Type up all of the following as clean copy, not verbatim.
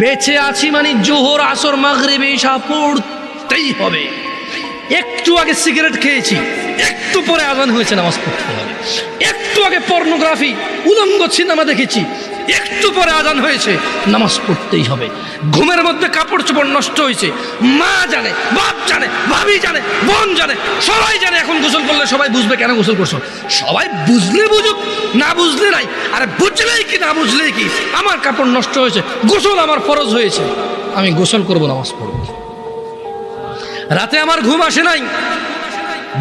বেঁচে আছি মানে জোহর আসর মাগরিব ঈশা পড়তেই হবে। একটু আগে সিগারেট খেয়েছি, একটু পরে আজান হয়েছে, নামাজ পড়তে হবে। একটু আগে পর্নোগ্রাফি উলঙ্গ সিনেমা দেখেছি, একটু পরে আজান হয়েছে, নামাজ পড়তেই হবে। ঘুমের মধ্যে কাপড় চোপড় নষ্ট হয়েছে, মা জানে, বাপ জানে, ভাবি জানে, বোন জানে, সবাই জানে। এখন গোসল করলে সবাই বুঝবে কেন গোসল করছো। সবাই বুঝলে বুঝুক, না বুঝলে নাই। আরে বুঝলেই কি না বুঝলেই কি, আমার কাপড় নষ্ট হয়েছে, গোসল আমার ফরজ হয়েছে, আমি গোসল করবো, নামাজ পড়বো। রাতে আমার ঘুম আসে নাই,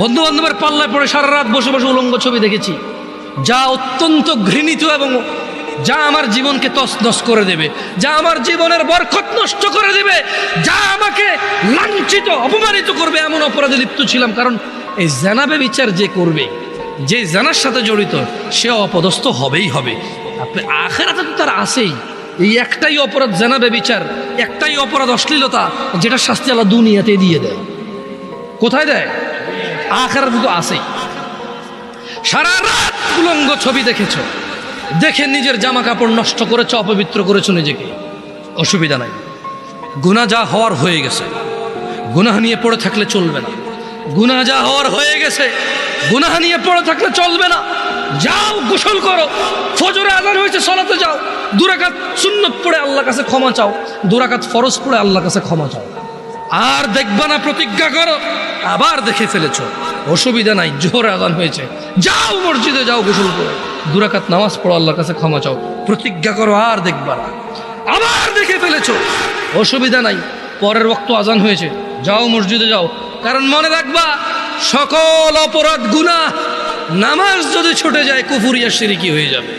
বন্ধু বান্ধবের পাল্লায় পড়ে সারা রাত বসে বসে উলঙ্গ ছবি দেখেছি, যা অত্যন্ত ঘৃণিত এবং যা আমার জীবনকে তছনছ করে দেবে, যা আমার জীবনের বরকত নষ্ট করে দেবে, যা আমাকে লাঞ্ছিত অপমানিত করবে, এমন অপরাধে লিপ্ত ছিলাম। কারণ এই জানাবে বিচার যে করবে, যে জানার সাথে জড়িত, সে অপদস্থ হবেই হবে। আপনি আখিরাতে তো তার আছেই। এই একটাই অপরাধ জানাবে বিচার, একটাই অপরাধ অশ্লীলতা, যেটা শাস্তি আল্লাহ দুনিয়াতে দিয়ে দেয়। কোথায় দেয়? আখিরাতে তো আছেই। সারা রাত উলঙ্গ ছবি দেখেছো, দেখে নিজের জামা কাপড় নষ্ট করেছো, অপবিত্র করেছো নিজেকে, অসুবিধা নাই। গুনাহ যা হওয়ার হয়ে গেছে, গুনাহ নিয়ে পড়ে থাকলে চলবে না। গুনাহ যা হওয়ার হয়ে গেছে, গুনাহ নিয়ে পড়ে থাকলে চলবে না। যাও গোসল করো, ফজরে আযান হয়েছে, সালাতে যাও, 2 রাকাত সুন্নত পড়ে আল্লাহর কাছে ক্ষমা চাও, 2 রাকাত ফরজ পড়ে আল্লাহর কাছে ক্ষমা চাও। আর দেখবা না, প্রতিজ্ঞা করো। আবার দেখে ফেলেছো, অসুবিধা নাই, জোহরে আযান হয়েছে, যাও মসজিদে যাও, গোসল করো, 2 রাকাত নামাজ পড়ো, আল্লাহর কাছে ক্ষমা চাও, প্রতিজ্ঞা করো, আর দেখবা না। আবার দেখে ফেলেছো, অসুবিধা নাই, পরের ওয়াক্ত আযান হয়েছে, যাও মসজিদে যাও। কারণ মনে রাখবা, সকল অপরাধ গুনাহ নামাজ যদি ছুটে যায় কুফরিয়া শিরকি হয়ে যাবে।